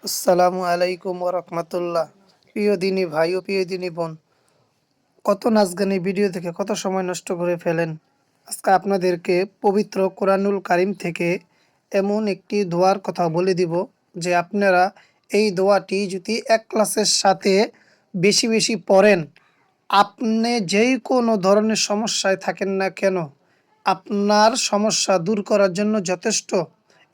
আসসালামু আলাইকুম ওরহমতুল্লাহ। প্রিয় দিনী ভাই ও প্রিয় দিনী বোন, কত নাচ গানে ভিডিও দেখে কত সময় নষ্ট করে ফেলেন। আজকে আপনাদেরকে পবিত্র কোরআনুল কারিম থেকে এমন একটি দোয়ার কথা বলে দিব যে আপনারা এই দোয়াটি যদি এক ক্লাসের সাথে বেশি বেশি পড়েন, আপনি যেই কোনো ধরনের সমস্যায় থাকেন না কেন, আপনার সমস্যা দূর করার জন্য যথেষ্ট।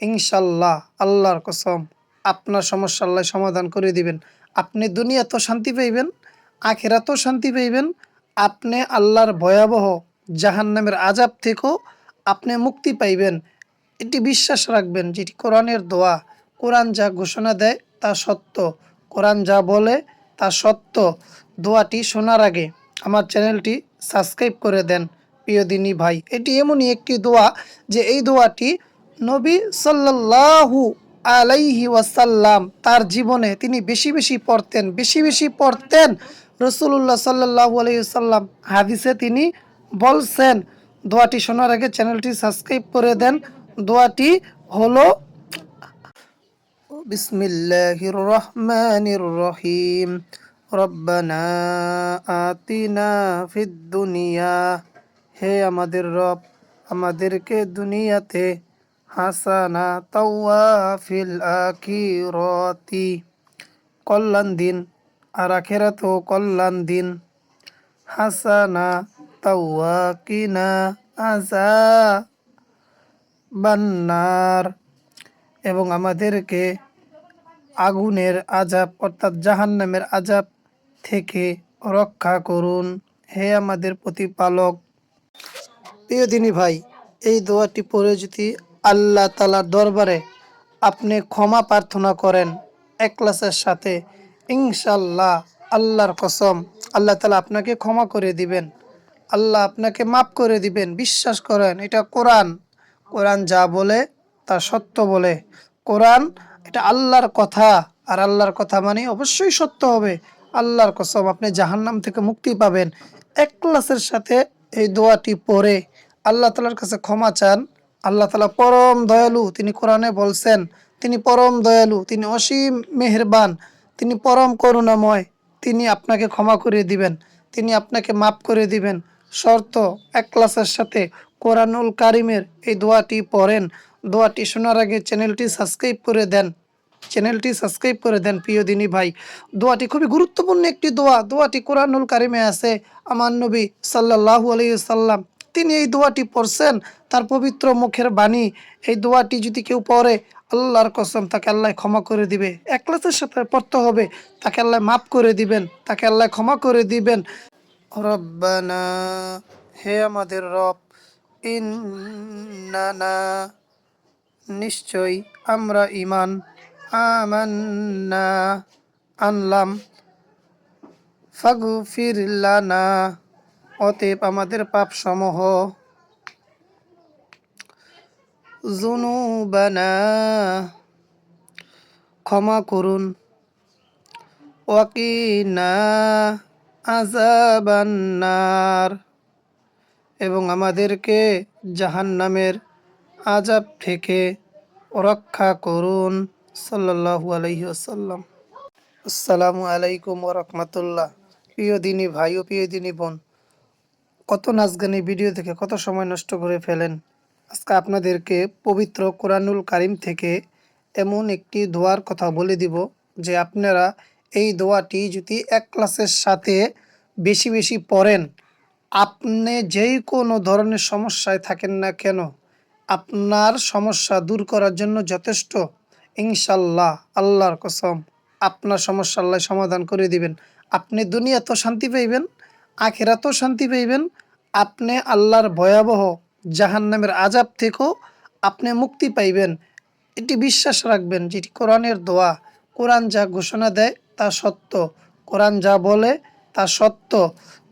ইনশাল্লাহ, আল্লাহর কসম, আপনার সমস্যা আল্লাহ সমাধান করে দিবেন। আপনি দুনিয়াতেও শান্তি পাইবেন, আখিরাতেও শান্তি পাইবেন। আপনি আল্লাহর ভয়াবহ জাহান্নামের আযাব থেকেও আপনি মুক্তি পাইবেন। এটি বিশ্বাস রাখবেন যেটি কোরআনের দোয়া। কোরআন যা ঘোষণা দেয় তা সত্য, কোরআন যা বলে তা সত্য। দোয়াটি শোনার আগে আমার চ্যানেলটি সাবস্ক্রাইব করে দেন প্রিয় দিনী ভাই। এটি এমনই একটি দোয়া যে এই দোয়াটি নবী সাল্লাল্লাহু আলাইহি ওয়াসাল্লাম তার জীবনে তিনি বেশি বেশি পড়তেন, বেশি বেশি পড়তেন। রসুল্লাহ সাল্লাল্লাহু আলাইহি ওয়াসাল্লাম হাদিসে তিনি বলছেন। দোয়াটি শোনার আগে চ্যানেলটি সাবস্ক্রাইব করে দেন। দোয়াটি হলো বিসমিল্লাহির রহমানির রহিম। রব্বানা আতিনা ফিদ দুনিয়া, হে আমাদের রব, আমাদেরকে দুনিয়াতে হাসানা তাওয়া ফিল আখিরাতি, কল্যাণ দিন, আর আখিরাতেও কল্যাণ দিন। হাসানা তাওয়া কিনা আযাবান্নার, এবং আমাদেরকে আগুনের আযাব অর্থাৎ জাহান্নামের আযাব থেকে রক্ষা করুন, হে আমাদের প্রতিপালক। প্রিয় দিনী ভাই, এই দোয়াটি পড়ে যদি আল্লাহ তাআলার দরবারে আপনি ক্ষমা প্রার্থনা করেন একলাসের সাথে, ইনশাল্লাহ, আল্লাহর কসম, আল্লাহ তাআলা আপনাকে ক্ষমা করে দিবেন। আল্লাহ আপনাকে মাফ করে দিবেন। বিশ্বাস করেন, এটা কোরআন। কোরআন যা বলে তা সত্য বলে। কোরআন এটা আল্লাহর কথা, আর আল্লাহর কথা মানে অবশ্যই সত্য হবে। আল্লাহর কসম, আপনি জাহান্নাম থেকে মুক্তি পাবেন। একলাসের সাথে এই দোয়াটি পড়ে আল্লাহ তাআলার কাছে ক্ষমা চান। আল্লাহ তাআলা পরম দয়ালু, তিনি কোরআনে বলছেন তিনি পরম দয়ালু, তিনি অসীম মেহেরবান, তিনি পরম করুণাময়। তিনি আপনাকে ক্ষমা করে দিবেন, তিনি আপনাকে মাফ করে দিবেন। শর্ত, এক ক্লাসের সাথে কোরআনুল কারিমের এই দোয়াটি পড়েন। দোয়াটি শোনার আগে চ্যানেলটি সাবস্ক্রাইব করে দেন, চ্যানেলটি সাবস্ক্রাইব করে দেন প্রিয় দিনী ভাই। দোয়াটি খুবই গুরুত্বপূর্ণ একটি দোয়া। দোয়াটি কোরআনুল কারিমে আছে। আমার নবী সাল্লাল্লাহু আলাইহি সাল্লাম তিনি এই দোয়াটি পড়ছেন, তার পবিত্র মুখের বাণী। এই দোয়াটি যদি কেউ পড়ে, আল্লাহর কসম, তাকে আল্লাহ ক্ষমা করে দিবে। একলাসের সাথে পড়তে হবে, তাকে আল্লাহ মাফ করে দিবেন, তাকে আল্লাহ ক্ষমা করে দিবেন। রব্বানা, হে আমাদের রব, ইন্নানা, নিশ্চয় আমরা ঈমান, আমান্না, আনলাম, ফাগফির লানা, অতএব আমাদের পাপসমূহ, যুনুবানা, ক্ষমা করুন, ওয়াকিনা আযাবান্নার, এবং আমাদেরকে জাহান্নামের আযাব থেকে রক্ষা করুন। সাল্লাল্লাহু আলাইহি ওয়াসাল্লাম। আসসালামু আলাইকুম ওরহমতুল্লাহ। প্রিয় দিনী ভাই ও প্রিয় দিনী বোন, কত নাচ গানে ভিডিও দেখে কত সময় নষ্ট করে ফেলেন। আজকে আপনাদেরকে পবিত্র কোরআনুল কারিম থেকে এমন একটি দোয়ার কথা বলে দিব যে আপনারা এই দোয়াটি যদি এক ক্লাসের সাথে বেশি বেশি পড়েন, আপনি যেই কোনো ধরনের সমস্যায় থাকেন না কেন, আপনার সমস্যা দূর করার জন্য যথেষ্ট। ইনশাল্লাহ, আল্লাহর কসম, আপনার সমস্যা আল্লাহ সমাধান করে দিবেন। আপনি দুনিয়াতেও শান্তি পাইবেন, আখিরাতেও শান্তি পাইবেন। আপনি আল্লাহর ভয়াবহ জাহান্নামের আযাব থেকেও আপনি মুক্তি পাইবেন। এটি বিশ্বাস রাখবেন যেটি কোরআনের দোয়া। কোরআন যা ঘোষণা দেয় তা সত্য, কোরআন যা বলে তা সত্য।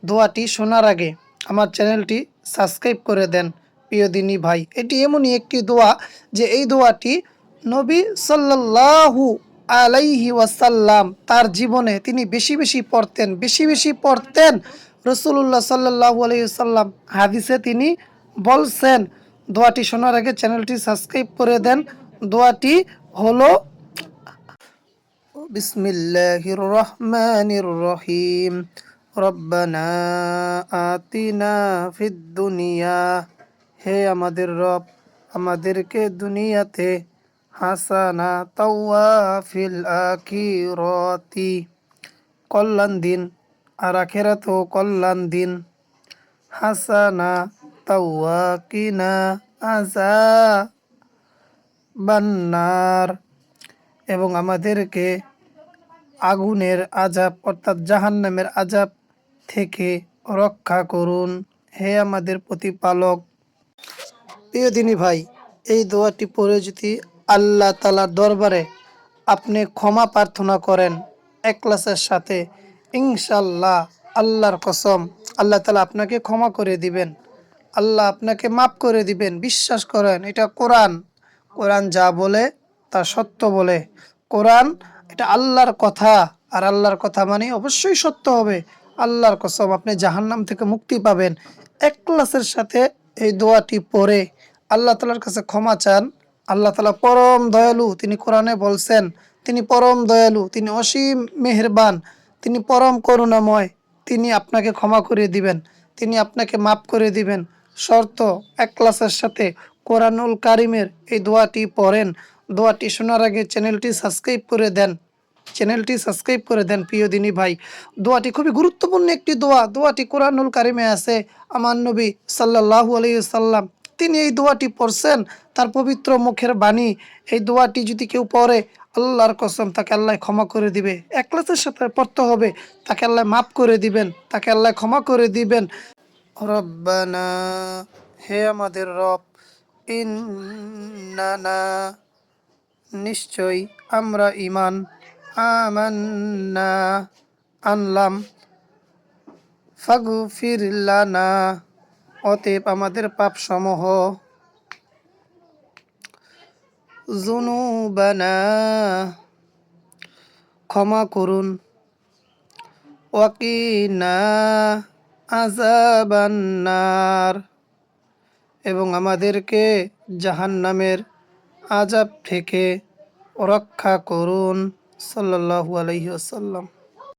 দোয়াটি শোনার আগে আমার চ্যানেলটি সাবস্ক্রাইব করে দেন প্রিয় দিনী ভাই। এটি এমনই একটি দোয়া যে এই দোয়াটি নবী সাল্লাল্লাহু আলাইহি ওয়াসাল্লাম তার জীবনে তিনি বেশি বেশি পড়তেন, বেশি বেশি পড়তেন। রসুল্লাহ সাল্লাল্লাহু আলাইহি ওয়াসাল্লাম হাদিসে তিনি বলছেন। দোয়াটি শোনার আগে চ্যানেলটি সাবস্ক্রাইব করে দেন। দোয়াটি হলো বিসমিল্লাহির রহমানির রহিম। রব্বানা আতিনা ফিদ দুনিয়া, হে আমাদের রব, আমাদেরকে দুনিয়াতে হাসানা তাওয়া ফিল আখিরাতি, কল্যাণ দিন, আর আখিরাতেও কল্যাণ দিন। হাসানা তাওয়া কিনা আযাবান্নার, এবং আমাদেরকে আগুনের আযাব অর্থাৎ জাহান্নামের আযাব থেকে রক্ষা করুন, হে আমাদের প্রতিপালক। প্রিয় দিনী ভাই, এই দোয়াটি পড়ে যদি আল্লাহ তাআলার দরবারে আপনি ক্ষমা প্রার্থনা করেন একলাসের সাথে, ইনশাল্লাহ, আল্লাহর কসম, আল্লাহ তাআলা আপনাকে ক্ষমা করে দিবেন, আল্লাহ আপনাকে মাফ করে দিবেন। বিশ্বাস করেন, এটা কোরআন। কোরআন যা বলে তা সত্য বলে। কোরআন এটা আল্লাহর কথা, আর আল্লাহর কথা মানে অবশ্যই সত্য হবে। আল্লাহর কসম, আপনি জাহান্নাম থেকে মুক্তি পাবেন। একলাসের সাথে এই দোয়াটি পড়ে আল্লাহ তাআলার কাছে ক্ষমা চান। আল্লাহ তাআলা পরম দয়ালু, তিনি কোরআনে বলছেন তিনি পরম দয়ালু, তিনি অসীম মেহেরবান, তিনি পরম করুণাময়। তিনি আপনাকে ক্ষমা করে দিবেন, তিনি আপনাকে মাফ করে দিবেন। শর্ত, একলাসের সাথে কোরআনুল কারিমের এই দোয়াটি পড়েন। দোয়াটি শোনার আগে চ্যানেলটি সাবস্ক্রাইব করে দেন, চ্যানেলটি সাবস্ক্রাইব করে দেন। প্রিয় দিনী ভাই, দোয়াটি খুবই গুরুত্বপূর্ণ একটি দোয়া। দোয়াটি কোরআনুল কারিমে আছে। আমার নবী সাল্লাল্লাহু আলাইহি সাল্লাম তিনি এই দোয়াটি পড়ছেন, তার পবিত্র মুখের বাণী। এই দোয়াটি যদি কেউ পড়ে, আল্লাহর কসম, তাকে আল্লাহ ক্ষমা করে দিবে। একলাসের সাথে পড়তে হবে, তাকে আল্লাহ মাফ করে দিবেন, তাকে আল্লাহ ক্ষমা করে দিবেন। রব্বানা, হে আমাদের রব, ইন্নানা, নিশ্চয় আমরা ঈমান, আমান্না, আনলাম, ফাগফির লানা, অতএব আমাদের পাপসমূহ, যুনুবানা, ক্ষমা করুন, ওয়াকিনা আযাবান্নার, এবং আমাদেরকে জাহান্নামের আযাব থেকে রক্ষা করুন। সাল্লাল্লাহু আলাইহি ওয়াসাল্লাম।